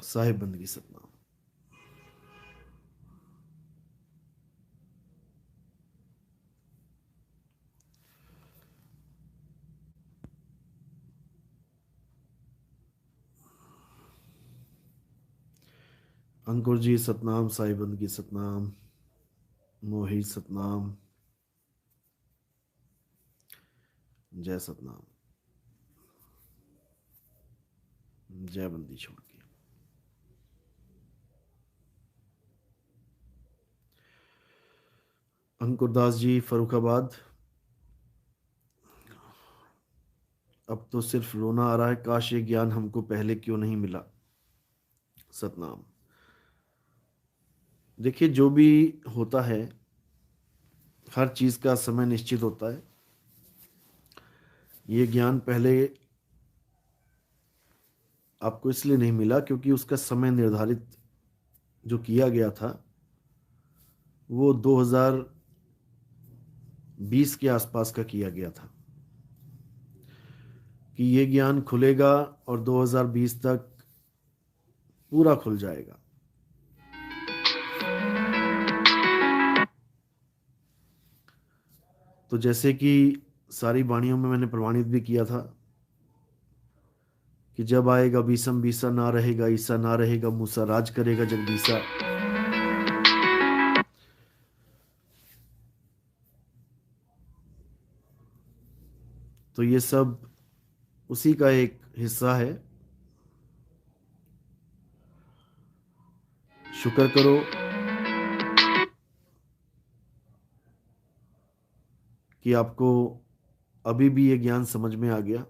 साहिब बंदगी सतनाम। अंकुर जी सतनाम, साहिब बंदगी सतनाम, मोहित सतनाम, जय सतनाम, जय बंदी छोड़ के। अंकुरदास जी फरुखाबाद, अब तो सिर्फ रोना आ रहा है, काश ये ज्ञान हमको पहले क्यों नहीं मिला। सतनाम। देखिए, जो भी होता है हर चीज का समय निश्चित होता है। ये ज्ञान पहले आपको इसलिए नहीं मिला क्योंकि उसका समय निर्धारित जो किया गया था वो 2020 के आसपास का किया गया था कि ये ज्ञान खुलेगा और 2020 तक पूरा खुल जाएगा। तो जैसे कि सारी वाणियों में मैंने प्रमाणित भी किया था कि जब आएगा बीसम बीसा, ना रहेगा ईसा, ना रहेगा मूसा, राज करेगा जगदीसा। तो ये सब उसी का एक हिस्सा है। शुक्र करो कि आपको अभी भी ये ज्ञान समझ में आ गया,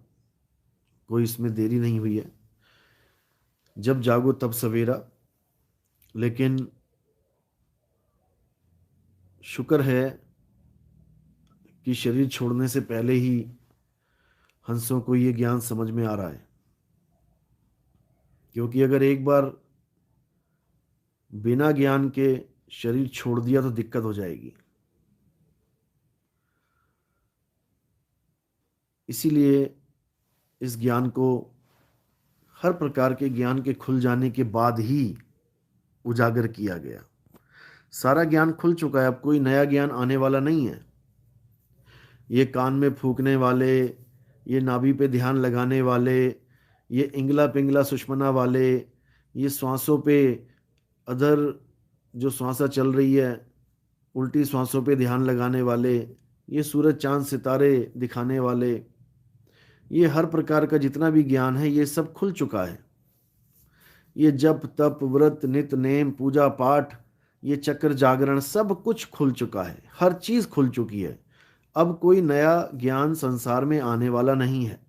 कोई इसमें देरी नहीं हुई है। जब जागो तब सवेरा। लेकिन शुक्र है कि शरीर छोड़ने से पहले ही हंसों को ये ज्ञान समझ में आ रहा है, क्योंकि अगर एक बार बिना ज्ञान के शरीर छोड़ दिया तो दिक्कत हो जाएगी। इसीलिए इस ज्ञान को हर प्रकार के ज्ञान के खुल जाने के बाद ही उजागर किया गया। सारा ज्ञान खुल चुका है, अब कोई नया ज्ञान आने वाला नहीं है। ये कान में फूकने वाले, ये नाभि पे ध्यान लगाने वाले, ये इंगला पिंगला सुषमना वाले, ये श्वासों पे अधर जो श्वासा चल रही है उल्टी श्वासों पे ध्यान लगाने वाले, ये सूरज चांद सितारे दिखाने वाले, ये हर प्रकार का जितना भी ज्ञान है ये सब खुल चुका है। ये जप तप व्रत नित नेम पूजा पाठ, ये चक्र जागरण सब कुछ खुल चुका है, हर चीज खुल चुकी है। अब कोई नया ज्ञान संसार में आने वाला नहीं है।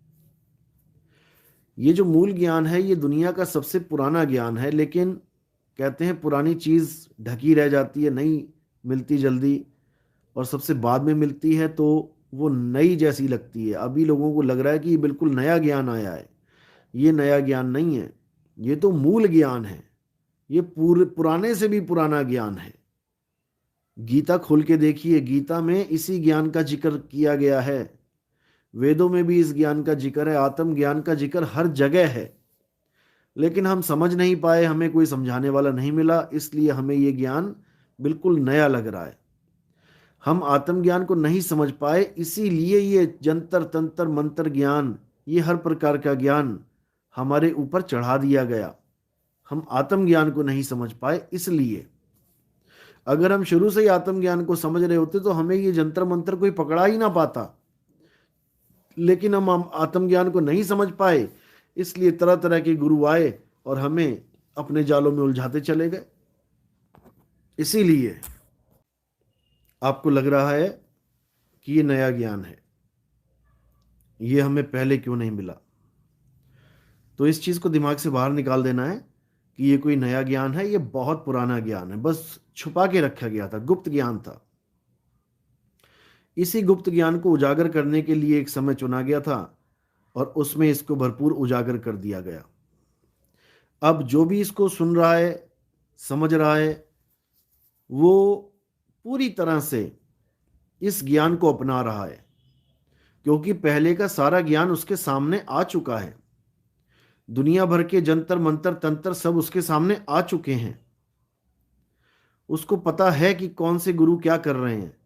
ये जो मूल ज्ञान है ये दुनिया का सबसे पुराना ज्ञान है, लेकिन कहते हैं पुरानी चीज ढकी रह जाती है, नहीं मिलती जल्दी, और सबसे बाद में मिलती है तो वो नई जैसी लगती है। अभी लोगों को लग रहा है कि ये बिल्कुल नया ज्ञान आया है। ये नया ज्ञान नहीं है, ये तो मूल ज्ञान है। ये पुराने से भी पुराना ज्ञान है। गीता खोल के देखिए, गीता में इसी ज्ञान का जिक्र किया गया है। वेदों में भी इस ज्ञान का जिक्र है, आत्म ज्ञान का जिक्र हर जगह है। लेकिन हम समझ नहीं पाए, हमें कोई समझाने वाला नहीं मिला, इसलिए हमें ये ज्ञान बिल्कुल नया लग रहा है। हम आत्मज्ञान को नहीं समझ पाए, इसीलिए ये जंतर तंत्र मंत्र ज्ञान, ये हर प्रकार का ज्ञान हमारे ऊपर चढ़ा दिया गया। हम आत्मज्ञान को नहीं समझ पाए इसलिए। अगर हम शुरू से ही आत्मज्ञान को समझ रहे होते तो हमें ये जंतर मंत्र कोई पकड़ा ही ना पाता। लेकिन हम आत्मज्ञान को नहीं समझ पाए, इसलिए तरह तरह के गुरु आए और हमें अपने जालों में उलझाते चले गए। इसीलिए आपको लग रहा है कि ये नया ज्ञान है, ये हमें पहले क्यों नहीं मिला। तो इस चीज को दिमाग से बाहर निकाल देना है कि ये कोई नया ज्ञान है, ये बहुत पुराना ज्ञान है, बस छुपा के रखा गया था, गुप्त ज्ञान था। इसी गुप्त ज्ञान को उजागर करने के लिए एक समय चुना गया था और उसमें इसको भरपूर उजागर कर दिया गया। अब जो भी इसको सुन रहा है, समझ रहा है, वो पूरी तरह से इस ज्ञान को अपना रहा है, क्योंकि पहले का सारा ज्ञान उसके सामने आ चुका है। दुनिया भर के जंतर मंतर तंत्र सब उसके सामने आ चुके हैं। उसको पता है कि कौन से गुरु क्या कर रहे हैं,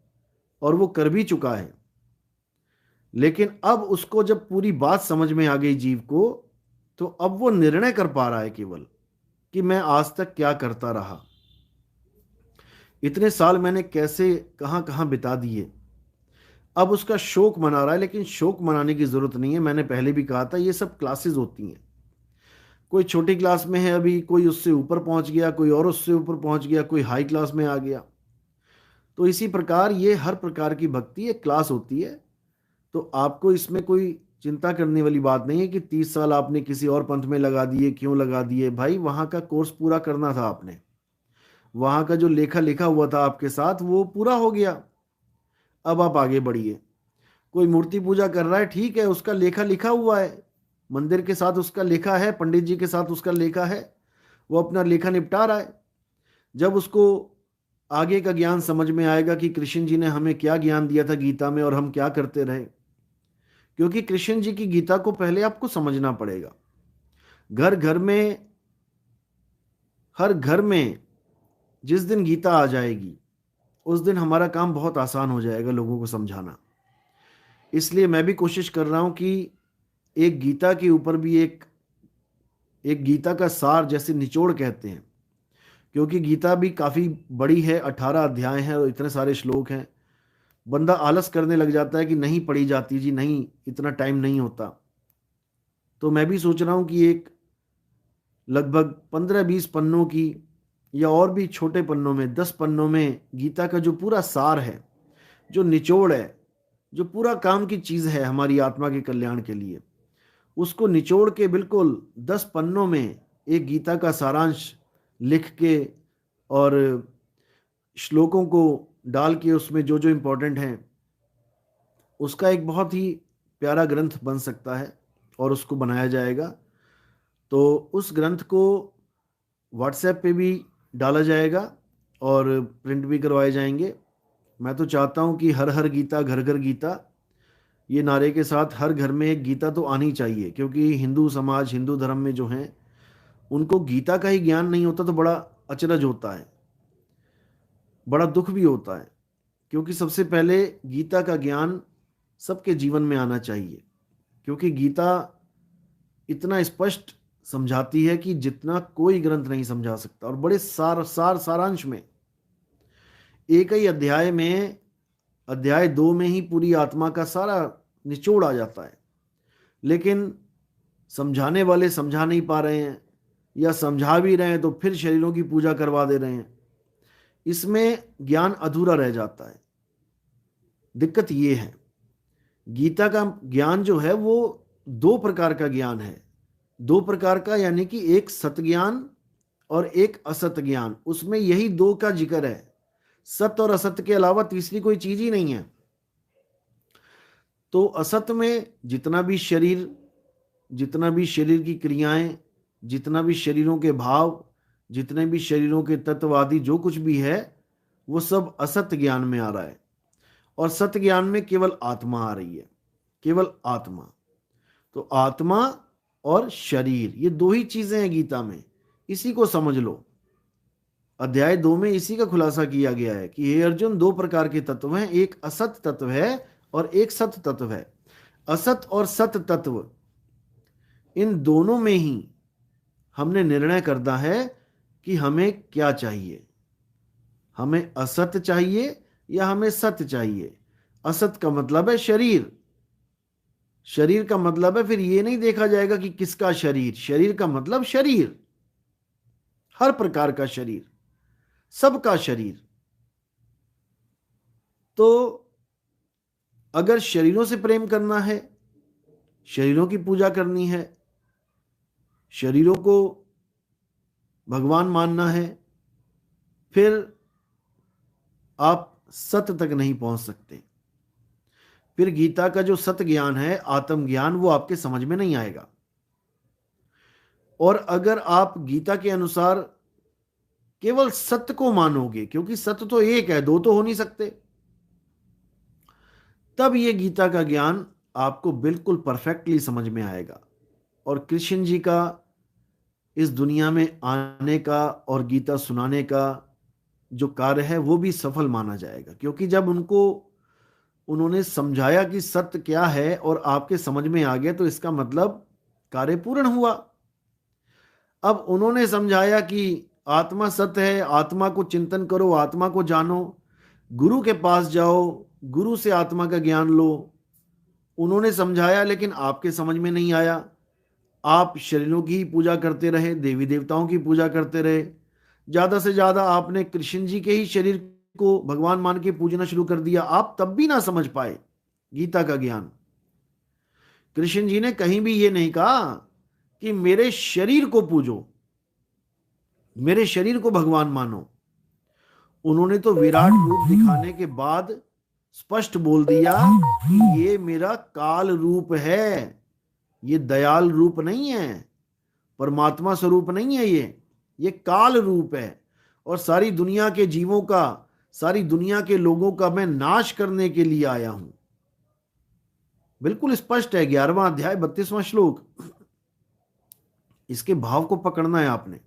और वो कर भी चुका है। लेकिन अब उसको जब पूरी बात समझ में आ गई जीव को, तो अब वो निर्णय कर पा रहा है केवल कि मैं आज तक क्या करता रहा, इतने साल मैंने कैसे कहां कहां बिता दिए। अब उसका शोक मना रहा है, लेकिन शोक मनाने की जरूरत नहीं है। मैंने पहले भी कहा था, ये सब क्लासेस होती हैं। कोई छोटी क्लास में है अभी, कोई उससे ऊपर पहुंच गया, कोई और उससे ऊपर पहुंच गया, कोई हाई क्लास में आ गया। तो इसी प्रकार ये हर प्रकार की भक्ति एक क्लास होती है। तो आपको इसमें कोई चिंता करने वाली बात नहीं है कि 30 साल आपने किसी और पंथ में लगा दिए। क्यों लगा दिए भाई? वहां का कोर्स पूरा करना था आपने। वहां का जो लेखा लिखा हुआ था आपके साथ, वो पूरा हो गया। अब आप आगे बढ़िए। कोई मूर्ति पूजा कर रहा है, ठीक है, उसका लेखा लिखा हुआ है, मंदिर के साथ उसका लेखा है, पंडित जी के साथ उसका लेखा है, वो अपना लेखा निपटा रहा है। जब उसको आगे का ज्ञान समझ में आएगा कि कृष्ण जी ने हमें क्या ज्ञान दिया था गीता में और हम क्या करते रहे, क्योंकि कृष्ण जी की गीता को पहले आपको समझना पड़ेगा। घर घर में, हर घर में जिस दिन गीता आ जाएगी, उस दिन हमारा काम बहुत आसान हो जाएगा लोगों को समझाना। इसलिए मैं भी कोशिश कर रहा हूं कि एक गीता के ऊपर भी एक एक गीता का सार, जैसे निचोड़ कहते हैं, क्योंकि गीता भी काफ़ी बड़ी है, 18 अध्याय हैं और इतने सारे श्लोक हैं। बंदा आलस करने लग जाता है कि नहीं पढ़ी जाती जी, नहीं, इतना टाइम नहीं होता। तो मैं भी सोच रहा हूँ कि एक लगभग 15-20 पन्नों की, या और भी छोटे पन्नों में, 10 पन्नों में गीता का जो पूरा सार है, जो निचोड़ है, जो पूरा काम की चीज़ है हमारी आत्मा के कल्याण के लिए, उसको निचोड़ के बिल्कुल 10 पन्नों में एक गीता का सारांश लिख के, और श्लोकों को डाल के उसमें जो जो इम्पोर्टेंट हैं, उसका एक बहुत ही प्यारा ग्रंथ बन सकता है और उसको बनाया जाएगा। तो उस ग्रंथ को व्हाट्सएप पे भी डाला जाएगा और प्रिंट भी करवाए जाएंगे। मैं तो चाहता हूँ कि हर हर गीता घर घर गीता, ये नारे के साथ हर घर में एक गीता तो आनी चाहिए, क्योंकि हिंदू समाज, हिंदू धर्म में जो हैं, उनको गीता का ही ज्ञान नहीं होता तो बड़ा अचरज होता है, बड़ा दुख भी होता है। क्योंकि सबसे पहले गीता का ज्ञान सबके जीवन में आना चाहिए, क्योंकि गीता इतना स्पष्ट समझाती है कि जितना कोई ग्रंथ नहीं समझा सकता, और बड़े सारांश में, एक ही अध्याय में, अध्याय 2 में ही पूरी आत्मा का सारा निचोड़ आ जाता है। लेकिन समझाने वाले समझा नहीं पा रहे हैं, या समझा भी रहे हैं तो फिर शरीरों की पूजा करवा दे रहे हैं। इसमें ज्ञान अधूरा रह जाता है। दिक्कत ये है, गीता का ज्ञान जो है वो 2 प्रकार का ज्ञान है। 2 प्रकार का, यानी कि एक सत ज्ञान और एक असत ज्ञान। उसमें यही 2 का जिक्र है। सत और असत के अलावा तीसरी कोई चीज ही नहीं है। तो असत में जितना भी शरीर, जितना भी शरीर की क्रियाएं, जितना भी शरीरों के भाव, जितने भी शरीरों के तत्व आदि जो कुछ भी है, वो सब असत ज्ञान में आ रहा है। और सत ज्ञान में केवल आत्मा आ रही है, केवल आत्मा। तो आत्मा और शरीर, ये 2 ही चीजें हैं गीता में। इसी को समझ लो। अध्याय 2 में इसी का खुलासा किया गया है कि हे अर्जुन, 2 प्रकार के तत्व हैं, एक असत तत्व है और एक सत तत्व है। असत और सत तत्व, इन दोनों में ही हमने निर्णय करना है कि हमें क्या चाहिए। हमें असत चाहिए या हमें सत्य चाहिए। असत का मतलब है शरीर। शरीर का मतलब है, फिर ये नहीं देखा जाएगा कि किसका शरीर। शरीर का मतलब शरीर, हर प्रकार का शरीर, सबका शरीर। तो अगर शरीरों से प्रेम करना है, शरीरों की पूजा करनी है, शरीरों को भगवान मानना है, फिर आप सत्य तक नहीं पहुंच सकते। फिर गीता का जो सत्य ज्ञान है, आत्म ज्ञान, वो आपके समझ में नहीं आएगा। और अगर आप गीता के अनुसार केवल सत्य को मानोगे, क्योंकि सत्य तो एक है, 2 तो हो नहीं सकते, तब ये गीता का ज्ञान आपको बिल्कुल परफेक्टली समझ में आएगा। और कृष्ण जी का इस दुनिया में आने का और गीता सुनाने का जो कार्य है वो भी सफल माना जाएगा, क्योंकि जब उन्होंने समझाया कि सत्य क्या है और आपके समझ में आ गया तो इसका मतलब कार्य पूर्ण हुआ। अब उन्होंने समझाया कि आत्मा सत्य है, आत्मा को चिंतन करो, आत्मा को जानो, गुरु के पास जाओ, गुरु से आत्मा का ज्ञान लो। उन्होंने समझाया लेकिन आपके समझ में नहीं आया। आप शरीरों की ही पूजा करते रहे, देवी देवताओं की पूजा करते रहे। ज्यादा से ज्यादा आपने कृष्ण जी के ही शरीर को भगवान मान के पूजना शुरू कर दिया। आप तब भी ना समझ पाए गीता का ज्ञान। कृष्ण जी ने कहीं भी ये नहीं कहा कि मेरे शरीर को पूजो, मेरे शरीर को भगवान मानो। उन्होंने तो विराट रूप दिखाने के बाद स्पष्ट बोल दिया कि ये मेरा काल रूप है, ये दयाल रूप नहीं है, परमात्मा स्वरूप नहीं है, ये काल रूप है। और सारी दुनिया के जीवों का, सारी दुनिया के लोगों का मैं नाश करने के लिए आया हूं। बिल्कुल स्पष्ट है, 11वां अध्याय 32वां श्लोक। इसके भाव को पकड़ना है आपने।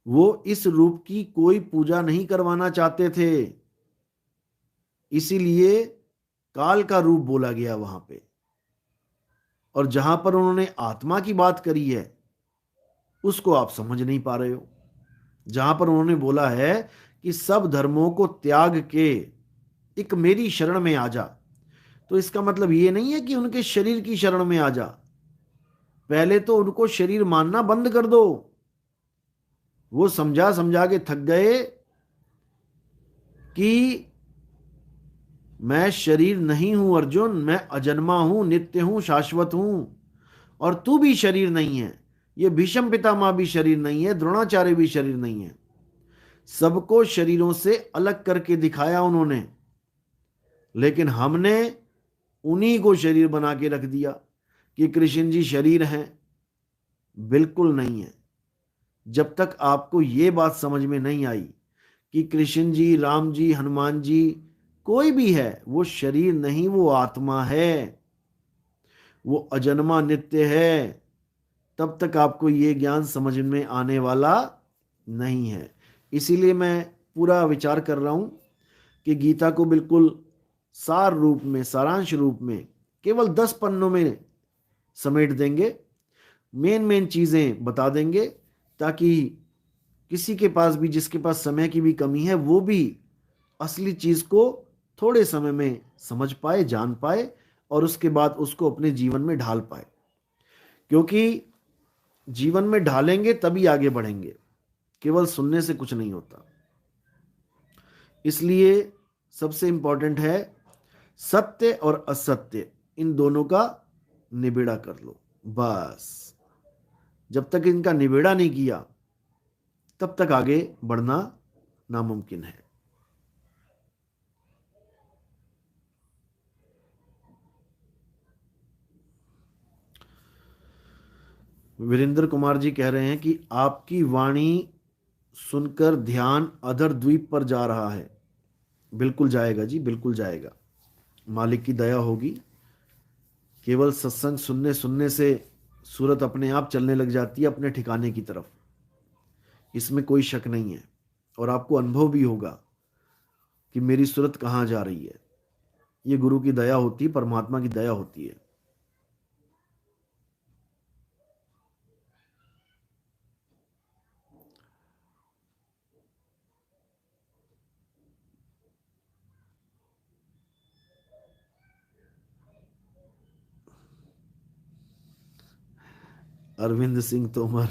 वो इस रूप की कोई पूजा नहीं करवाना चाहते थे, इसीलिए काल का रूप बोला गया वहां पे। और जहां पर उन्होंने आत्मा की बात करी है उसको आप समझ नहीं पा रहे हो। जहां पर उन्होंने बोला है कि सब धर्मों को त्याग के एक मेरी शरण में आ जा, तो इसका मतलब ये नहीं है कि उनके शरीर की शरण में आ जा। पहले तो उनको शरीर मानना बंद कर दो। वो समझा समझा के थक गए कि मैं शरीर नहीं हूं अर्जुन, मैं अजन्मा हूं, नित्य हूं, शाश्वत हूं, और तू भी शरीर नहीं है। ये भीष्म पितामह भी शरीर नहीं है, द्रोणाचार्य भी शरीर नहीं है। सबको शरीरों से अलग करके दिखाया उन्होंने, लेकिन हमने उन्हीं को शरीर बना के रख दिया कि कृष्ण जी शरीर हैं। बिल्कुल नहीं है। जब तक आपको ये बात समझ में नहीं आई कि कृष्ण जी, राम जी, हनुमान जी, कोई भी है, वो शरीर नहीं, वो आत्मा है, वो अजन्मा नित्य है, तब तक आपको ये ज्ञान समझ में आने वाला नहीं है। इसीलिए मैं पूरा विचार कर रहा हूं कि गीता को बिल्कुल सार रूप में, सारांश रूप में केवल 10 पन्नों में समेट देंगे, मेन मेन चीजें बता देंगे, ताकि किसी के पास भी, जिसके पास समय की भी कमी है, वो भी असली चीज को थोड़े समय में समझ पाए, जान पाए, और उसके बाद उसको अपने जीवन में ढाल पाए। क्योंकि जीवन में ढालेंगे तभी आगे बढ़ेंगे, केवल सुनने से कुछ नहीं होता। इसलिए सबसे इंपॉर्टेंट है सत्य और असत्य, इन दोनों का निबेड़ा कर लो। बस जब तक इनका निबेड़ा नहीं किया तब तक आगे बढ़ना नामुमकिन है। वीरेंद्र कुमार जी कह रहे हैं कि आपकी वाणी सुनकर ध्यान अधर द्वीप पर जा रहा है। बिल्कुल जाएगा जी, बिल्कुल जाएगा, मालिक की दया होगी। केवल सत्संग सुनने सुनने से सूरत अपने आप चलने लग जाती है अपने ठिकाने की तरफ, इसमें कोई शक नहीं है। और आपको अनुभव भी होगा कि मेरी सूरत कहाँ जा रही है। ये गुरु की दया होती है, परमात्मा की दया होती है। अरविंद सिंह तोमर,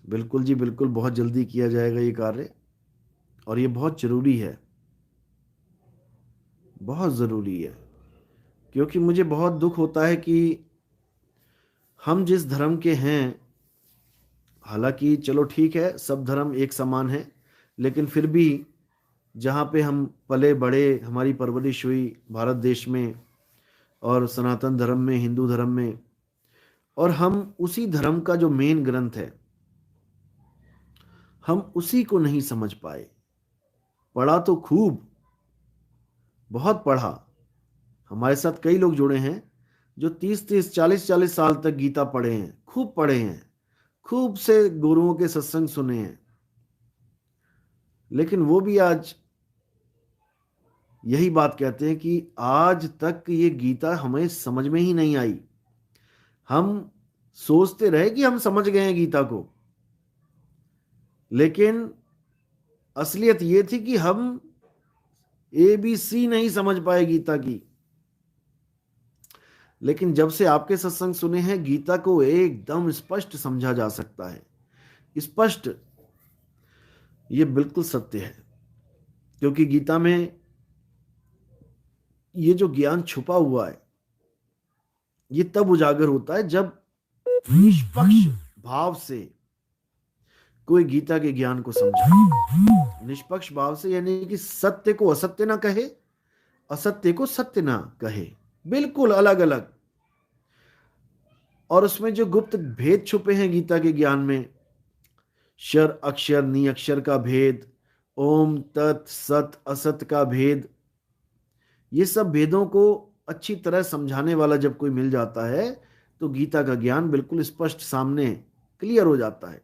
बिल्कुल जी बिल्कुल, बहुत जल्दी किया जाएगा ये कार्य, और ये बहुत जरूरी है, बहुत जरूरी है। क्योंकि मुझे बहुत दुख होता है कि हम जिस धर्म के हैं, हालांकि चलो ठीक है, सब धर्म एक समान है, लेकिन फिर भी जहाँ पे हम पले बड़े, हमारी परवरिश हुई भारत देश में, और सनातन धर्म में, हिंदू धर्म में, और हम उसी धर्म का जो मेन ग्रंथ है, हम उसी को नहीं समझ पाए। पढ़ा तो खूब, बहुत पढ़ा। हमारे साथ कई लोग जुड़े हैं जो 30-30, 40-40 साल तक गीता पढ़े हैं, खूब पढ़े हैं, खूब से गुरुओं के सत्संग सुने हैं, लेकिन वो भी आज यही बात कहते हैं कि आज तक ये गीता हमें समझ में ही नहीं आई। हम सोचते रहे कि हम समझ गए हैं गीता को, लेकिन असलियत ये थी कि हम ABC नहीं समझ पाए गीता की। लेकिन जब से आपके सत्संग सुने हैं, गीता को एकदम स्पष्ट समझा जा सकता है। स्पष्ट, ये बिल्कुल सत्य है, क्योंकि गीता में ये जो ज्ञान छुपा हुआ है, ये तब उजागर होता है जब निष्पक्ष भाव से कोई गीता के ज्ञान को समझे। निष्पक्ष भाव से यानी कि सत्य को असत्य ना कहे, असत्य को सत्य ना कहे, बिल्कुल अलग अलग। और उसमें जो गुप्त भेद छुपे हैं गीता के ज्ञान में, क्षर अक्षर नि अक्षर का भेद, ओम तत् सत असत का भेद, ये सब भेदों को अच्छी तरह समझाने वाला जब कोई मिल जाता है तो गीता का ज्ञान बिल्कुल स्पष्ट सामने क्लियर हो जाता है।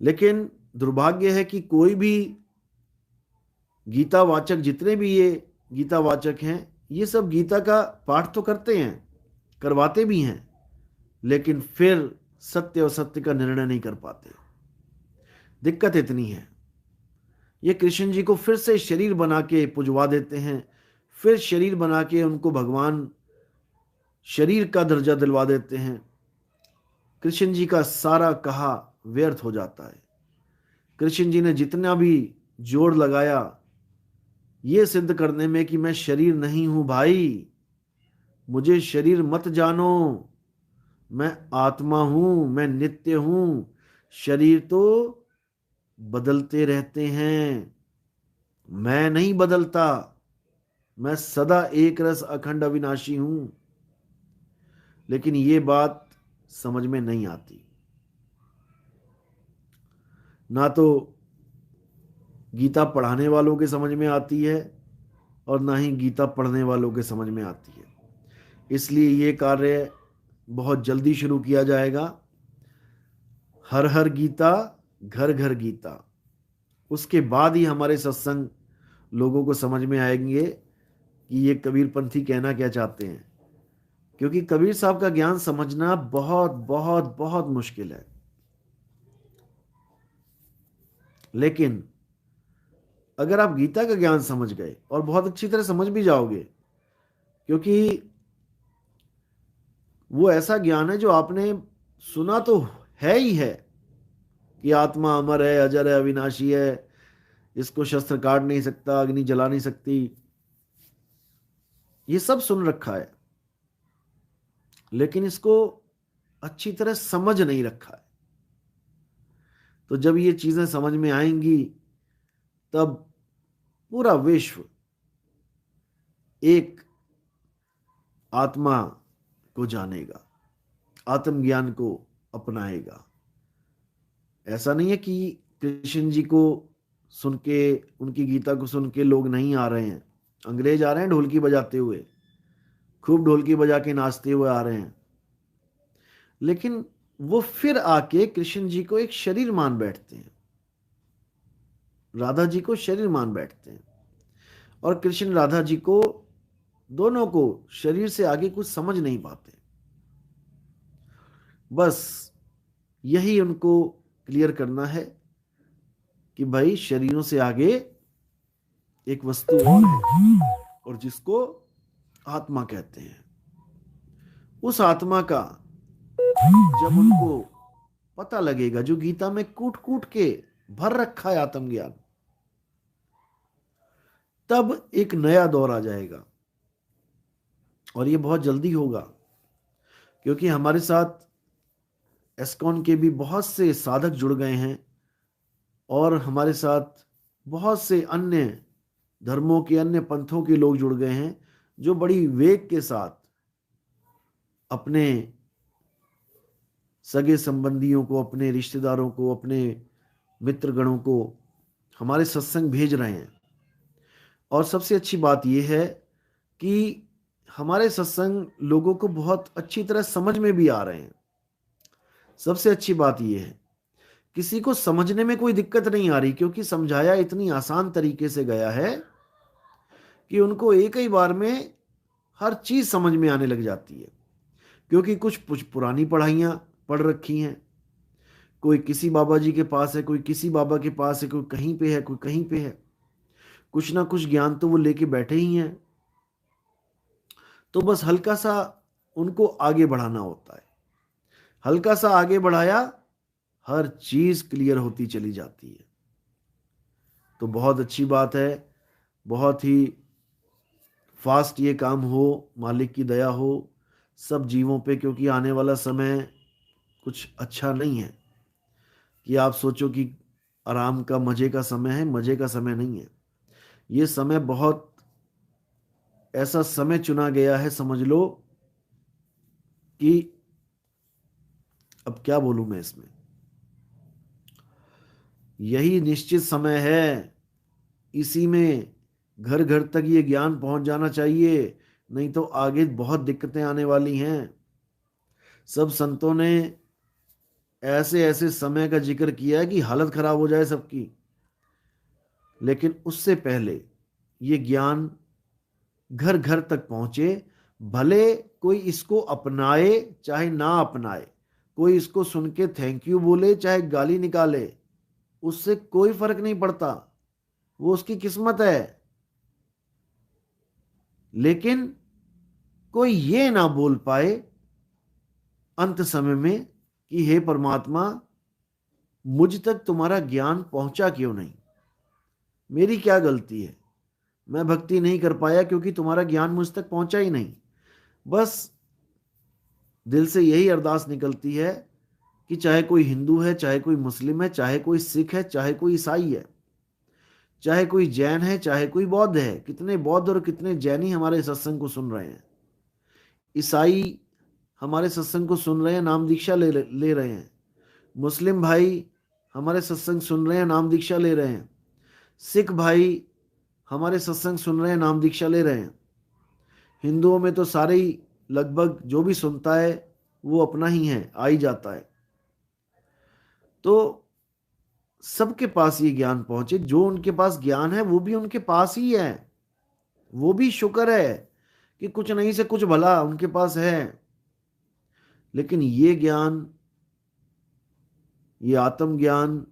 लेकिन दुर्भाग्य है कि कोई भी गीतावाचक, जितने भी ये गीतावाचक हैं, ये सब गीता का पाठ तो करते हैं, करवाते भी हैं, लेकिन फिर सत्य और सत्य का निर्णय नहीं कर पाते। दिक्कत इतनी है, ये कृष्ण जी को फिर से शरीर बना के पुजवा देते हैं, फिर शरीर बना के उनको भगवान शरीर का दर्जा दिलवा देते हैं। कृष्ण जी का सारा कहा व्यर्थ हो जाता है। कृष्ण जी ने जितना भी जोर लगाया ये सिद्ध करने में कि मैं शरीर नहीं हूं भाई, मुझे शरीर मत जानो, मैं आत्मा हूं, मैं नित्य हूं, शरीर तो बदलते रहते हैं, मैं नहीं बदलता, मैं सदा एक रस अखंड अविनाशी हूं। लेकिन ये बात समझ में नहीं आती, ना तो गीता पढ़ाने वालों के समझ में आती है और ना ही गीता पढ़ने वालों के समझ में आती है। इसलिए ये कार्य बहुत जल्दी शुरू किया जाएगा। हर हर गीता, घर घर गीता। उसके बाद ही हमारे सत्संग लोगों को समझ में आएंगे कि ये कबीरपंथी कहना क्या चाहते हैं, क्योंकि कबीर साहब का ज्ञान समझना बहुत बहुत बहुत मुश्किल है। लेकिन अगर आप गीता का ज्ञान समझ गए, और बहुत अच्छी तरह समझ भी जाओगे, क्योंकि वो ऐसा ज्ञान है जो आपने सुना तो है ही है कि आत्मा अमर है, अजर है, अविनाशी है, इसको शस्त्र काट नहीं सकता, अग्नि जला नहीं सकती, ये सब सुन रखा है, लेकिन इसको अच्छी तरह समझ नहीं रखा है। तो जब ये चीजें समझ में आएंगी, तब पूरा विश्व एक आत्मा को जानेगा, आत्मज्ञान को अपनाएगा। ऐसा नहीं है कि कृष्ण जी को सुन के, उनकी गीता को सुन के लोग नहीं आ रहे हैं। अंग्रेज आ रहे हैं ढोलकी बजाते हुए, खूब ढोलकी बजा के नाचते हुए आ रहे हैं, लेकिन वो फिर आके कृष्ण जी को एक शरीर मान बैठते हैं, राधा जी को शरीर मान बैठते हैं, और कृष्ण राधा जी को, दोनों को शरीर से आगे कुछ समझ नहीं पाते। बस यही उनको क्लियर करना है कि भाई शरीरों से आगे एक वस्तु और है, और जिसको आत्मा कहते हैं। उस आत्मा का जब उनको पता लगेगा, जो गीता में कूट कूट के भर रखा है आत्मज्ञान, तब एक नया दौर आ जाएगा। और ये बहुत जल्दी होगा, क्योंकि हमारे साथ एस्कॉन के भी बहुत से साधक जुड़ गए हैं, और हमारे साथ बहुत से अन्य धर्मों के, अन्य पंथों के लोग जुड़ गए हैं, जो बड़ी वेग के साथ अपने सगे संबंधियों को, अपने रिश्तेदारों को, अपने मित्रगणों को हमारे सत्संग भेज रहे हैं। और सबसे अच्छी बात यह है कि हमारे सत्संग लोगों को बहुत अच्छी तरह समझ में भी आ रहे हैं। सबसे अच्छी बात यह है, किसी को समझने में कोई दिक्कत नहीं आ रही, क्योंकि समझाया इतनी आसान तरीके से गया है कि उनको एक ही बार में हर चीज समझ में आने लग जाती है। क्योंकि कुछ पुरानी पढ़ाइयां पढ़ रखी हैं, कोई किसी बाबा जी के पास है, कोई किसी बाबा के पास है, कोई कहीं पे है, कोई कहीं पे है, कुछ ना कुछ ज्ञान तो वो लेके बैठे ही हैं। तो बस हल्का सा उनको आगे बढ़ाना होता है, हल्का सा आगे बढ़ाया, हर चीज क्लियर होती चली जाती है। तो बहुत अच्छी बात है, बहुत ही फास्ट ये काम हो, मालिक की दया हो सब जीवों पे, क्योंकि आने वाला समय कुछ अच्छा नहीं है कि आप सोचो कि आराम का मजे का समय है। मजे का समय नहीं है ये समय, बहुत ऐसा समय चुना गया है, समझ लो कि अब क्या बोलूं मैं इसमें। यही निश्चित समय है, इसी में घर घर तक ये ज्ञान पहुंच जाना चाहिए, नहीं तो आगे बहुत दिक्कतें आने वाली हैं। सब संतों ने ऐसे ऐसे समय का जिक्र किया है कि हालत खराब हो जाए सबकी, लेकिन उससे पहले ये ज्ञान घर घर तक पहुंचे। भले कोई इसको अपनाए चाहे ना अपनाए, कोई इसको सुन के थैंक यू बोले चाहे गाली निकाले, उससे कोई फर्क नहीं पड़ता, वो उसकी किस्मत है। लेकिन कोई ये ना बोल पाए अंत समय में कि हे परमात्मा, मुझ तक तुम्हारा ज्ञान पहुंचा क्यों नहीं, मेरी क्या गलती है, मैं भक्ति नहीं कर पाया क्योंकि तुम्हारा ज्ञान मुझ तक पहुंचा ही नहीं। बस दिल से यही अरदास निकलती है कि चाहे कोई हिंदू है, चाहे कोई मुस्लिम है, चाहे कोई सिख है, चाहे कोई ईसाई है, चाहे कोई जैन है, चाहे कोई बौद्ध है। कितने बौद्ध और कितने जैनी हमारे सत्संग को सुन रहे हैं, ईसाई हमारे सत्संग को सुन रहे हैं, नाम दीक्षा ले रहे हैं, मुस्लिम भाई हमारे सत्संग सुन रहे हैं, नाम दीक्षा ले रहे हैं, सिख भाई हमारे सत्संग सुन रहे हैं, नाम दीक्षा ले रहे हैं। हिंदुओं में तो सारे ही लगभग जो भी सुनता है वो अपना ही है, आ ही जाता है। तो सबके पास ये ज्ञान पहुंचे, जो उनके पास ज्ञान है वो भी उनके पास ही है, वो भी शुक्र है कि कुछ नहीं से कुछ भला उनके पास है। लेकिन ये ज्ञान, ये आत्म ज्ञान,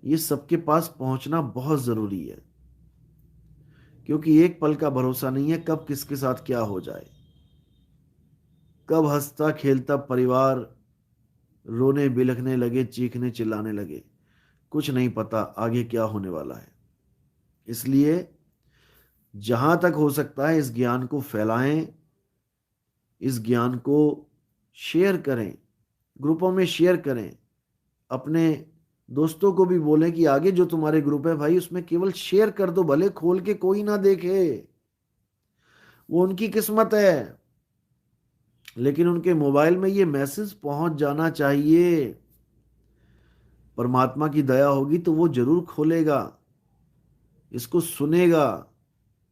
ये सबके पास पहुंचना बहुत जरूरी है, क्योंकि एक पल का भरोसा नहीं है कब किसके साथ क्या हो जाए, कब हंसता खेलता परिवार रोने बिलखने लगे, चीखने चिल्लाने लगे, कुछ नहीं पता आगे क्या होने वाला है। इसलिए जहां तक हो सकता है इस ज्ञान को फैलाएं, इस ज्ञान को शेयर करें, ग्रुपों में शेयर करें, अपने दोस्तों को भी बोलें कि आगे जो तुम्हारे ग्रुप है भाई उसमें केवल शेयर कर दो, भले खोल के कोई ना देखे, वो उनकी किस्मत है, लेकिन उनके मोबाइल में ये मैसेज पहुंच जाना चाहिए। परमात्मा की दया होगी तो वो जरूर खोलेगा, इसको सुनेगा,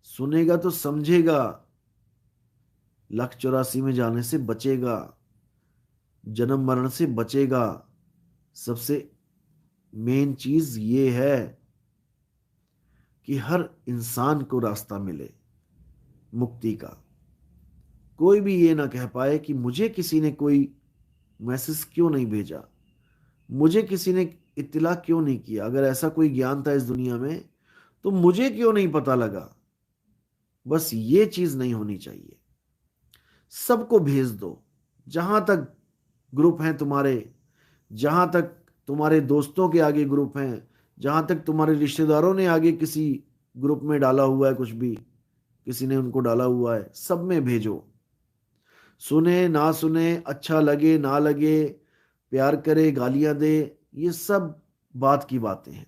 सुनेगा तो समझेगा, 184 में जाने से बचेगा, जन्म मरण से बचेगा। सबसे मेन चीज ये है कि हर इंसान को रास्ता मिले मुक्ति का। कोई भी ये ना कह पाए कि मुझे किसी ने कोई मैसेज क्यों नहीं भेजा, मुझे किसी ने इत्तला क्यों नहीं किया, अगर ऐसा कोई ज्ञान था इस दुनिया में तो मुझे क्यों नहीं पता लगा। बस ये चीज नहीं होनी चाहिए। सबको भेज दो, जहां तक ग्रुप हैं तुम्हारे, जहां तक तुम्हारे दोस्तों के आगे ग्रुप हैं, जहां तक तुम्हारे रिश्तेदारों ने आगे किसी ग्रुप में डाला हुआ है, कुछ भी किसी ने उनको डाला हुआ है, सब में भेजो। सुने ना सुने, अच्छा लगे ना लगे, प्यार करे गालियां दे, ये सब बात की बातें हैं,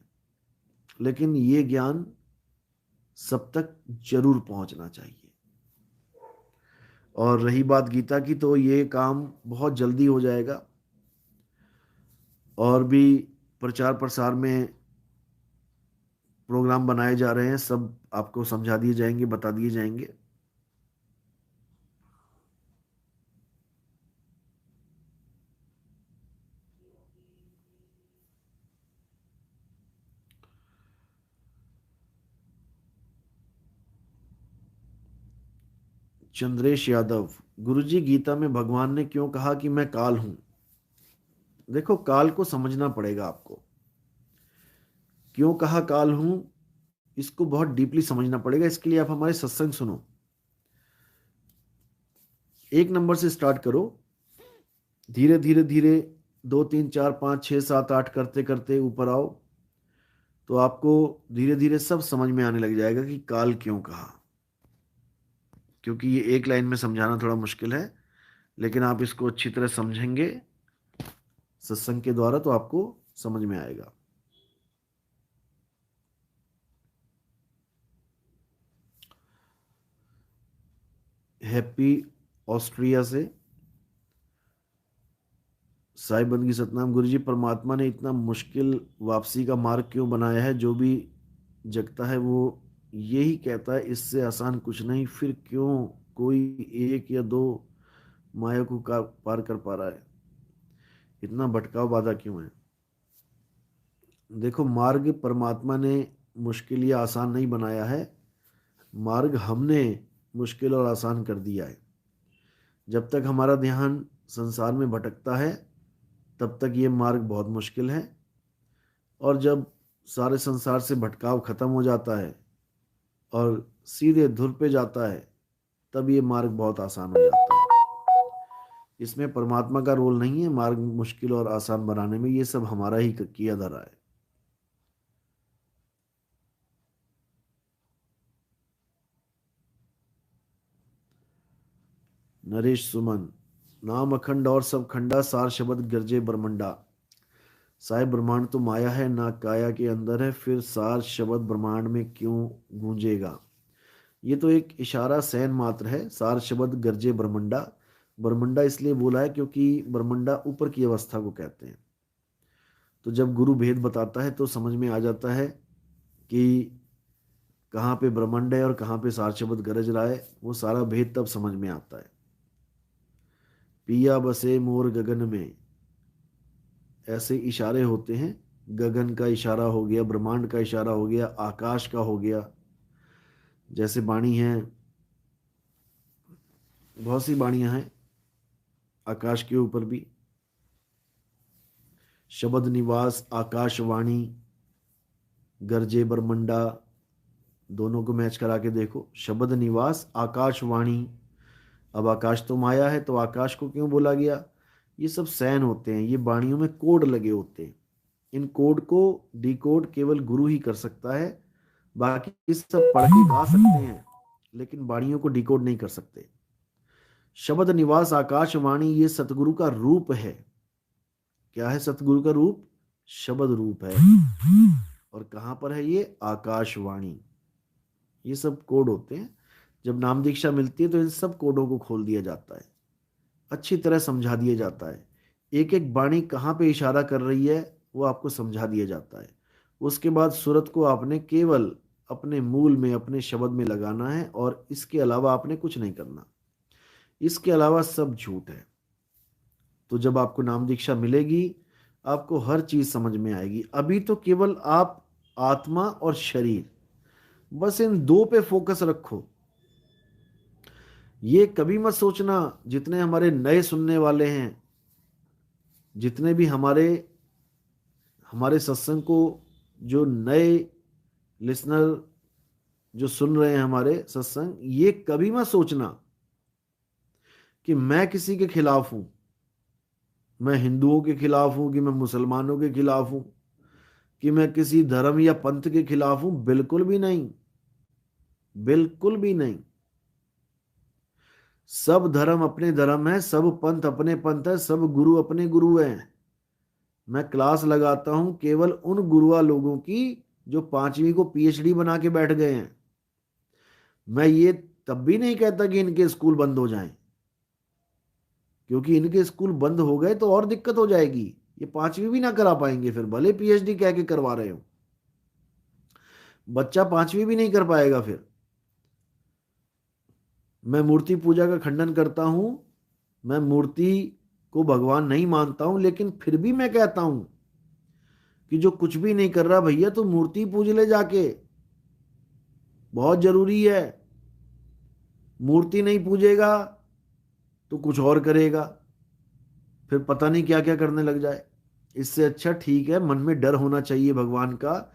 लेकिन ये ज्ञान सब तक जरूर पहुंचना चाहिए। और रही बात गीता की, तो ये काम बहुत जल्दी हो जाएगा, और भी प्रचार प्रसार में प्रोग्राम बनाए जा रहे हैं, सब आपको समझा दिए जाएंगे, बता दिए जाएंगे। चंद्रेश यादव, गुरुजी गीता में भगवान ने क्यों कहा कि मैं काल हूं? देखो, काल को समझना पड़ेगा आपको। क्यों कहा काल हूं, इसको बहुत डीपली समझना पड़ेगा। इसके लिए आप हमारे सत्संग सुनो। 1 नंबर से स्टार्ट करो, धीरे धीरे धीरे 2 3 4 5 6 7 8 करते करते ऊपर आओ, तो आपको धीरे धीरे सब समझ में आने लग जाएगा कि काल क्यों कहा। क्योंकि ये एक लाइन में समझाना थोड़ा मुश्किल है, लेकिन आप इसको अच्छी तरह समझेंगे सत्संग के द्वारा तो आपको समझ में आएगा। हैप्पी ऑस्ट्रिया से साई बंदगी सतनाम, गुरुजी परमात्मा ने इतना मुश्किल वापसी का मार्ग क्यों बनाया है? जो भी जगता है वो यही कहता है इससे आसान कुछ नहीं, फिर क्यों कोई 1 या 2 माया को पार कर पा रहा है? इतना भटकाव बाधा क्यों है? देखो, मार्ग परमात्मा ने मुश्किल या आसान नहीं बनाया है, मार्ग हमने मुश्किल और आसान कर दिया है। जब तक हमारा ध्यान संसार में भटकता है तब तक ये मार्ग बहुत मुश्किल है, और जब सारे संसार से भटकाव खत्म हो जाता है और सीधे धुर पे जाता है तब ये मार्ग बहुत आसान हो जाता है। इसमें परमात्मा का रोल नहीं है मार्ग मुश्किल और आसान बनाने में, ये सब हमारा ही किया धरा है। नरेश सुमन, नाम अखंड और सब खंडा, सार शब्द गर्जे ब्रह्मंडा। सारे ब्रह्मांड तो माया है ना, काया के अंदर है, फिर सार शब्द ब्रह्मांड में क्यों गूंजेगा? ये तो एक इशारा सैन मात्र है। सार शब्द गर्जे ब्रह्मंडा, ब्रह्मंडा इसलिए बोला है क्योंकि ब्रह्मंडा ऊपर की अवस्था को कहते हैं। तो जब गुरु भेद बताता है तो समझ में आ जाता है कि कहाँ पे ब्रह्मंड है और कहाँ पे सार शब्द गरज रहा है। वो सारा भेद तब समझ में आता है। पिया बसे मोर गगन में, ऐसे इशारे होते हैं। गगन का इशारा हो गया, ब्रह्मांड का इशारा हो गया, आकाश का हो गया। जैसे वाणी है, बहुत सी वाणियां हैं आकाश के ऊपर भी। शब्द निवास, आकाशवाणी, गरजे ब्रह्मंडा, दोनों को मैच करा के देखो। शब्द निवास, आकाशवाणी। अब आकाश तो माया है तो आकाश को क्यों बोला गया? ये सब सैन होते हैं, ये वाणियों में कोड लगे होते हैं। इन कोड को डिकोड केवल गुरु ही कर सकता है। बाकी सब पढ़ के गा सकते हैं लेकिन वाणियों को डिकोड नहीं कर सकते। शब्द निवास आकाशवाणी ये सतगुरु का रूप है। क्या है सतगुरु का रूप? शब्द रूप है। और कहां पर है ये? आकाशवाणी। ये सब कोड होते हैं। जब नाम दीक्षा मिलती है तो इन सब कोडों को खोल दिया जाता है, अच्छी तरह समझा दिया जाता है। एक एक वाणी कहाँ पे इशारा कर रही है वो आपको समझा दिया जाता है। उसके बाद सूरत को आपने केवल अपने मूल में, अपने शब्द में लगाना है, और इसके अलावा आपने कुछ नहीं करना। इसके अलावा सब झूठ है। तो जब आपको नाम दीक्षा मिलेगी आपको हर चीज समझ में आएगी। अभी तो केवल आप आत्मा और शरीर, बस इन दो पे फोकस रखो। ये कभी मत सोचना, जितने हमारे नए सुनने वाले हैं, जितने भी हमारे हमारे सत्संग को जो नए लिसनर जो सुन रहे हैं हमारे सत्संग, ये कभी मत सोचना कि मैं किसी के खिलाफ हूं, मैं हिंदुओं के खिलाफ हूं, कि मैं मुसलमानों के खिलाफ हूं, कि मैं किसी धर्म या पंथ के खिलाफ हूं। बिल्कुल भी नहीं, बिल्कुल भी नहीं। सब धर्म अपने धर्म है, सब पंथ अपने पंथ है, सब गुरु अपने गुरु हैं। मैं क्लास लगाता हूं केवल उन गुरुआ लोगों की जो 5वीं को पीएचडी बना के बैठ गए हैं। मैं ये तब भी नहीं कहता कि इनके स्कूल बंद हो जाएं, क्योंकि इनके स्कूल बंद हो गए तो और दिक्कत हो जाएगी। ये 5वीं भी ना करा पाएंगे फिर, भले पीएचडी कह के करवा रहे हो। बच्चा 5वीं भी नहीं कर पाएगा। फिर मैं मूर्ति पूजा का खंडन करता हूं, मैं मूर्ति को भगवान नहीं मानता हूं, लेकिन फिर भी मैं कहता हूं कि जो कुछ भी नहीं कर रहा भैया, तो मूर्ति पूज ले जाके, बहुत जरूरी है। मूर्ति नहीं पूजेगा तो कुछ और करेगा, फिर पता नहीं क्या क्या करने लग जाए। इससे अच्छा ठीक है, मन में डर होना चाहिए भगवान का।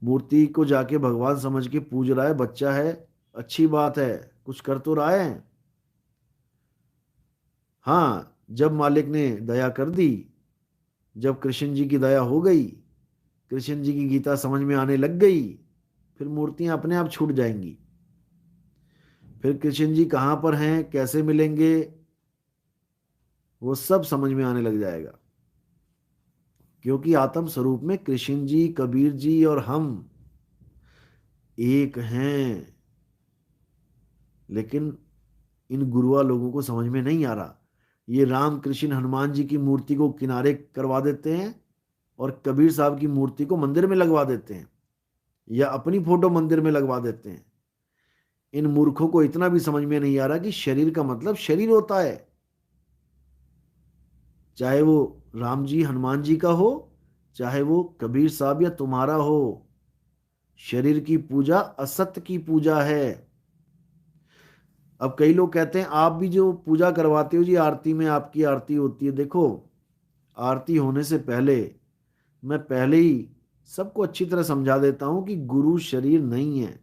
मूर्ति को जाके भगवान समझ के पूज रहा है, बच्चा है, अच्छी बात है, कुछ कर तो रहा है। हाँ, जब मालिक ने दया कर दी, जब कृष्ण जी की दया हो गई, कृष्ण जी की गीता समझ में आने लग गई, फिर मूर्तियां अपने आप छूट जाएंगी। फिर कृष्ण जी कहाँ पर हैं, कैसे मिलेंगे, वो सब समझ में आने लग जाएगा। क्योंकि आत्म स्वरूप में कृष्ण जी, कबीर जी और हम एक हैं। लेकिन इन गुरुआ लोगों को समझ में नहीं आ रहा। ये राम कृष्ण हनुमान जी की मूर्ति को किनारे करवा देते हैं और कबीर साहब की मूर्ति को मंदिर में लगवा देते हैं, या अपनी फोटो मंदिर में लगवा देते हैं। इन मूर्खों को इतना भी समझ में नहीं आ रहा कि शरीर का मतलब शरीर होता है, चाहे वो राम जी हनुमान जी का हो, चाहे वो कबीर साहब या तुम्हारा हो। शरीर की पूजा असत्य की पूजा है। अब कई लोग कहते हैं आप भी जो पूजा करवाते हो जी, आरती में आपकी आरती होती है। देखो, आरती होने से पहले मैं पहले ही सबको अच्छी तरह समझा देता हूं कि गुरु शरीर नहीं है।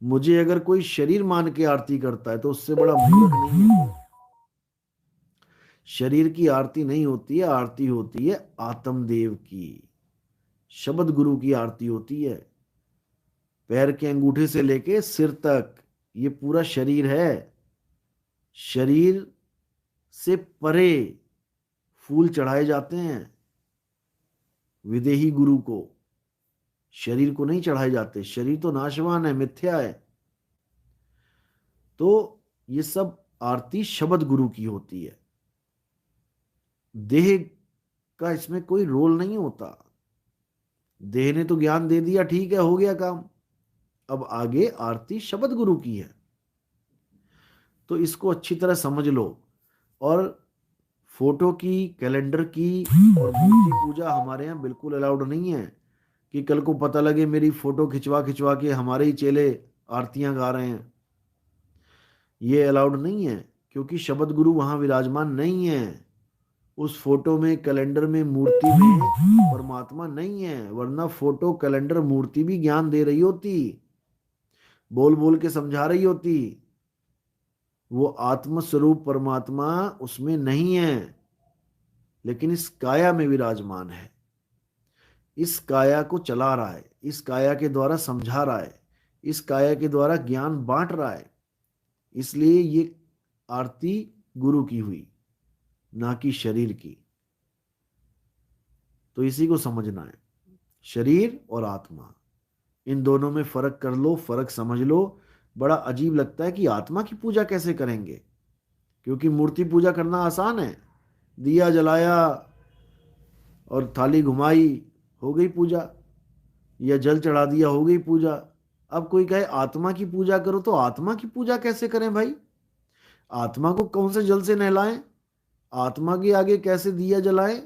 मुझे अगर कोई शरीर मान के आरती करता है तो उससे बड़ा मूर्ख नहीं है। शरीर की आरती नहीं होती है, आरती होती है आत्मदेव की, शब्द गुरु की आरती होती है। पैर के अंगूठे से लेके सिर तक ये पूरा शरीर है। शरीर से परे फूल चढ़ाए जाते हैं विदेही गुरु को, शरीर को नहीं चढ़ाए जाते। शरीर तो नाशवान है, मिथ्या है। तो ये सब आरती शब्द गुरु की होती है। देह का इसमें कोई रोल नहीं होता। देह ने तो ज्ञान दे दिया, ठीक है, हो गया काम। अब आगे आरती शब्द गुरु की है, तो इसको अच्छी तरह समझ लो। और फोटो की, कैलेंडर की और मूर्ति पूजा हमारे यहाँ बिल्कुल अलाउड नहीं है। कि कल को पता लगे मेरी फोटो खिंचवा खिंचवा के हमारे ही चेले आरतियां गा रहे हैं, ये अलाउड नहीं है। क्योंकि शब्द गुरु वहां विराजमान नहीं है। उस फोटो में, कैलेंडर में, मूर्ति में परमात्मा नहीं है, वरना फोटो, कैलेंडर, मूर्ति भी ज्ञान दे रही होती, बोल बोल के समझा रही होती। वो आत्म स्वरूप परमात्मा उसमें नहीं है, लेकिन इस काया में विराजमान है। इस काया को चला रहा है, इस काया के द्वारा समझा रहा है, इस काया के द्वारा ज्ञान बांट रहा है। इसलिए ये आरती गुरु की हुई, ना कि शरीर की। तो इसी को समझना है, शरीर और आत्मा, इन दोनों में फर्क कर लो, फर्क समझ लो। बड़ा अजीब लगता है कि आत्मा की पूजा कैसे करेंगे, क्योंकि मूर्ति पूजा करना आसान है। दिया जलाया और थाली घुमाई, हो गई पूजा, या जल चढ़ा दिया, हो गई पूजा। अब कोई कहे आत्मा की पूजा करो, तो आत्मा की पूजा कैसे करें भाई? आत्मा को कौन से जल से नहलाएं? आत्मा के आगे कैसे दिया जलाएं?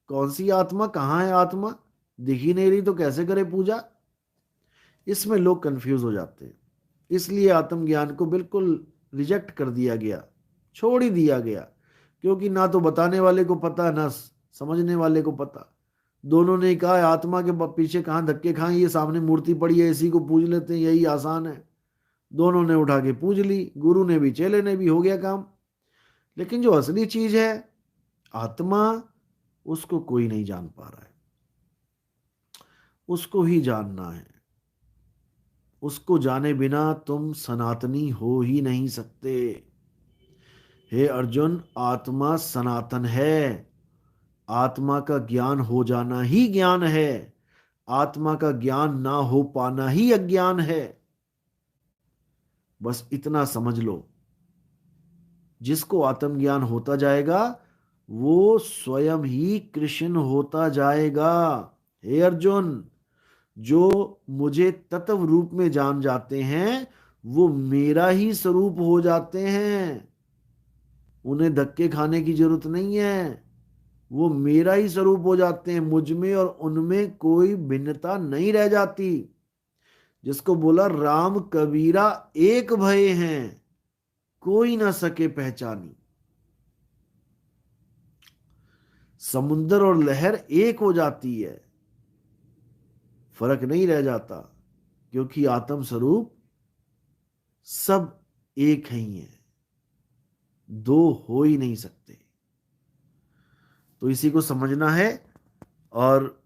कौन सी आत्मा, कहाँ है आत्मा? दिख ही नहीं रही तो कैसे करें पूजा? इसमें लोग कंफ्यूज हो जाते हैं। इसलिए आत्मज्ञान को बिल्कुल रिजेक्ट कर दिया गया, छोड़ ही दिया गया। क्योंकि ना तो बताने वाले को पता, ना समझने वाले को पता। दोनों ने कहा आत्मा के पीछे कहाँ धक्के खाएं, ये सामने मूर्ति पड़ी है, इसी को पूज लेते हैं, यही आसान है। दोनों ने उठा के पूज ली, गुरु ने भी, चेले ने भी, हो गया काम। लेकिन जो असली चीज है आत्मा, उसको कोई नहीं जान पा रहा है। उसको ही जानना है। उसको जाने बिना तुम सनातनी हो ही नहीं सकते। हे अर्जुन, आत्मा सनातन है। आत्मा का ज्ञान हो जाना ही ज्ञान है। आत्मा का ज्ञान ना हो पाना ही अज्ञान है। बस इतना समझ लो। जिसको आत्मज्ञान होता जाएगा वो स्वयं ही कृष्ण होता जाएगा। हे अर्जुन, जो मुझे तत्व रूप में जान जाते हैं वो मेरा ही स्वरूप हो जाते हैं। उन्हें धक्के खाने की जरूरत नहीं है, वो मेरा ही स्वरूप हो जाते हैं। मुझ में और उनमें कोई भिन्नता नहीं रह जाती। जिसको बोला राम कबीरा एक भय हैं, कोई ना सके पहचानी। समुंदर और लहर एक हो जाती है, फर्क नहीं रह जाता, क्योंकि आत्म स्वरूप सब एक ही है, दो हो ही नहीं सकते। तो इसी को समझना है और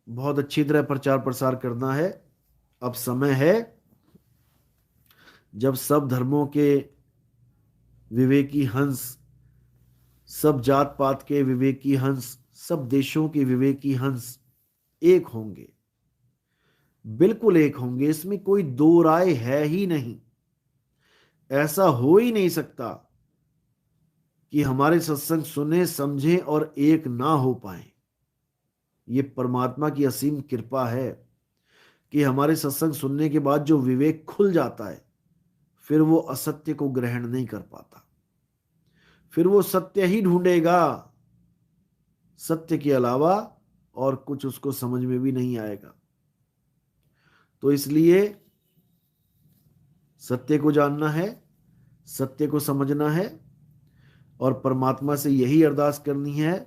बहुत अच्छी तरह प्रचार प्रसार करना है। अब समय है जब सब धर्मों के विवेकी हंस, सब जात पात के विवेकी हंस, सब देशों के विवेकी हंस एक होंगे, बिल्कुल एक होंगे। इसमें कोई दो राय है ही नहीं। ऐसा हो ही नहीं सकता कि हमारे सत्संग सुने समझे और एक ना हो पाए। ये परमात्मा की असीम कृपा है कि हमारे सत्संग सुनने के बाद जो विवेक खुल जाता है, फिर वो असत्य को ग्रहण नहीं कर पाता, फिर वो सत्य ही ढूंढेगा। सत्य के अलावा और कुछ उसको समझ में भी नहीं आएगा। तो इसलिए सत्य को जानना है, सत्य को समझना है और परमात्मा से यही अरदास करनी है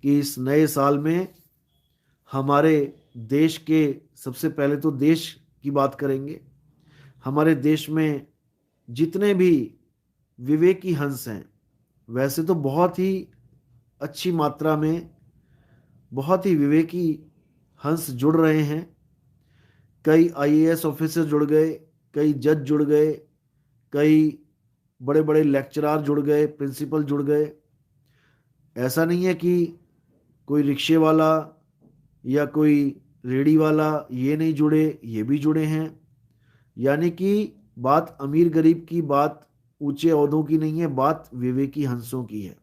कि इस नए साल में हमारे देश के, सबसे पहले तो देश की बात करेंगे, हमारे देश में जितने भी विवेकी हंस हैं, वैसे तो बहुत ही अच्छी मात्रा में बहुत ही विवेकी हंस जुड़ रहे हैं। कई आईएएस ऑफिसर जुड़ गए, कई जज जुड़ गए, कई बड़े बड़े लेक्चरार जुड़ गए, प्रिंसिपल जुड़ गए। ऐसा नहीं है कि कोई रिक्शे वाला या कोई रेडी वाला ये नहीं जुड़े, ये भी जुड़े हैं। यानी कि बात अमीर गरीब की, बात ऊंचे ओहदों की नहीं है, बात विवेकी हंसों की है।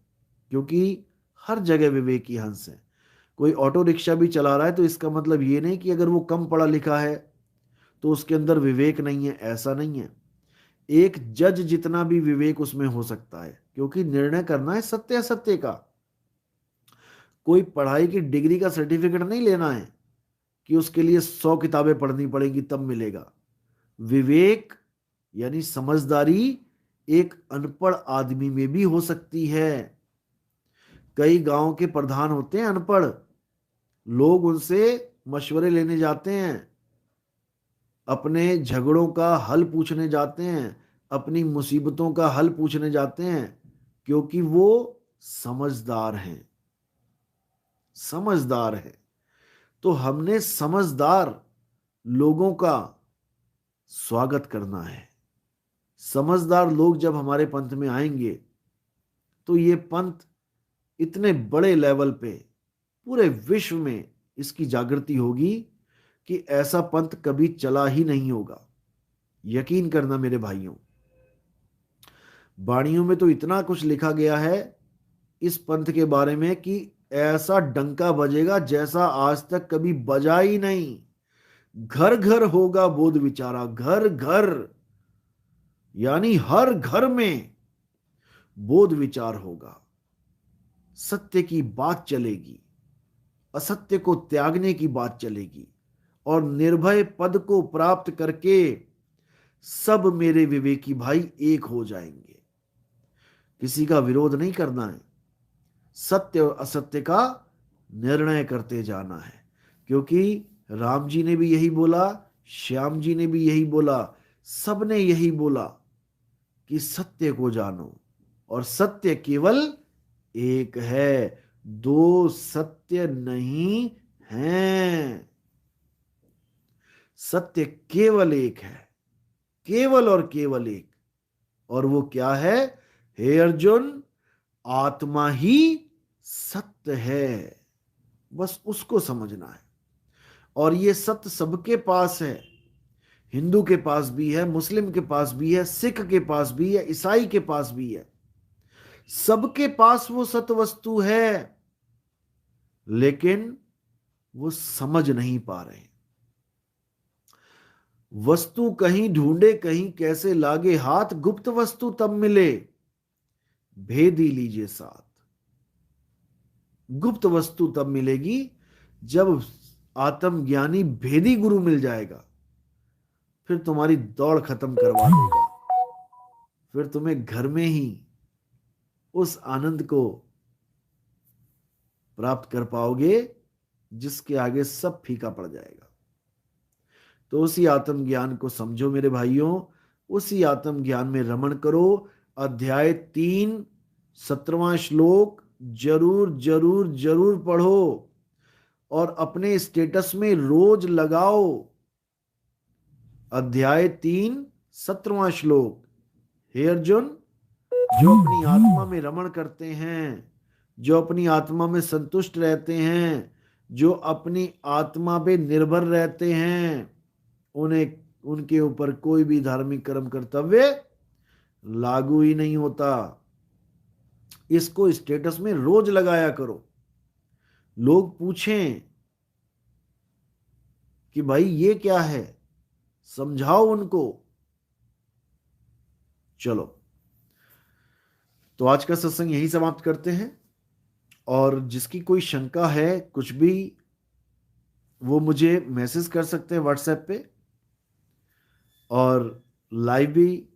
क्योंकि हर जगह विवेकी हंस है। कोई ऑटो रिक्शा भी चला रहा है तो इसका मतलब ये नहीं कि अगर वो कम पढ़ा लिखा है तो उसके अंदर विवेक नहीं है, ऐसा नहीं है। एक जज जितना भी विवेक उसमें हो सकता है, क्योंकि निर्णय करना है सत्य असत्य का। कोई पढ़ाई की डिग्री का सर्टिफिकेट नहीं लेना है कि उसके लिए 100 किताबें पढ़नी पड़ेंगी तब मिलेगा। विवेक यानी समझदारी एक अनपढ़ आदमी में भी हो सकती है। कई गांव के प्रधान होते हैं अनपढ़, लोग उनसे मशवरे लेने जाते हैं, अपने झगड़ों का हल पूछने जाते हैं, अपनी मुसीबतों का हल पूछने जाते हैं, क्योंकि वो समझदार हैं, समझदार है। तो हमने समझदार लोगों का स्वागत करना है। समझदार लोग जब हमारे पंथ में आएंगे तो ये पंथ इतने बड़े लेवल पे पूरे विश्व में इसकी जागृति होगी कि ऐसा पंथ कभी चला ही नहीं होगा। यकीन करना मेरे भाइयों, वाणियों में तो इतना कुछ लिखा गया है इस पंथ के बारे में कि ऐसा डंका बजेगा जैसा आज तक कभी बजा ही नहीं। घर घर होगा बोध विचारा, घर घर, यानी हर घर में बोध विचार होगा। सत्य की बात चलेगी, असत्य को त्यागने की बात चलेगी, और निर्भय पद को प्राप्त करके सब मेरे विवेकी भाई एक हो जाएंगे। किसी का विरोध नहीं करना है, सत्य और असत्य का निर्णय करते जाना है। क्योंकि राम जी ने भी यही बोला, श्याम जी ने भी यही बोला, सबने यही बोला कि सत्य को जानो, और सत्य केवल एक है, दो सत्य नहीं हैं। सत्य केवल एक है, केवल और केवल एक। और वो क्या है? हे अर्जुन, आत्मा ही सत्य है। बस उसको समझना है। और ये सत्य सबके पास है। हिंदू के पास भी है, मुस्लिम के पास भी है, सिख के पास भी है, ईसाई के पास भी है। सबके पास वो सत्य वस्तु है, लेकिन वो समझ नहीं पा रहे। वस्तु कहीं ढूंढे कहीं कैसे लागे हाथ, गुप्त वस्तु तब मिले भेद ही लीजिए साथ। गुप्त वस्तु तब मिलेगी जब आत्मज्ञानी भेदी गुरु मिल जाएगा, फिर तुम्हारी दौड़ खत्म करवा देगा, फिर तुम्हें घर में ही उस आनंद को प्राप्त कर पाओगे जिसके आगे सब फीका पड़ जाएगा। तो उसी आत्मज्ञान को समझो मेरे भाइयों, उसी आत्मज्ञान में रमण करो। अध्याय 3 17वां श्लोक जरूर जरूर जरूर पढ़ो और अपने स्टेटस में रोज लगाओ। अध्याय 3 17वां श्लोक, हे अर्जुन, जो अपनी आत्मा में रमण करते हैं, जो अपनी आत्मा में संतुष्ट रहते हैं, जो अपनी आत्मा पे निर्भर रहते हैं, उन्हें उनके ऊपर कोई भी धार्मिक कर्म कर्तव्य लागू ही नहीं होता। इसको स्टेटस में रोज लगाया करो। लोग पूछें कि भाई ये क्या है, समझाओ उनको। चलो, तो आज का सत्संग यही समाप्त करते हैं। और जिसकी कोई शंका है कुछ भी, वो मुझे मैसेज कर सकते हैं व्हाट्सएप पे, और लाइव भी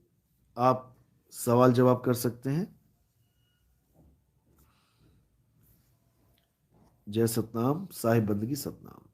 आप सवाल जवाब कर सकते हैं। जय सतनाम, साहिब बंदगी सतनाम।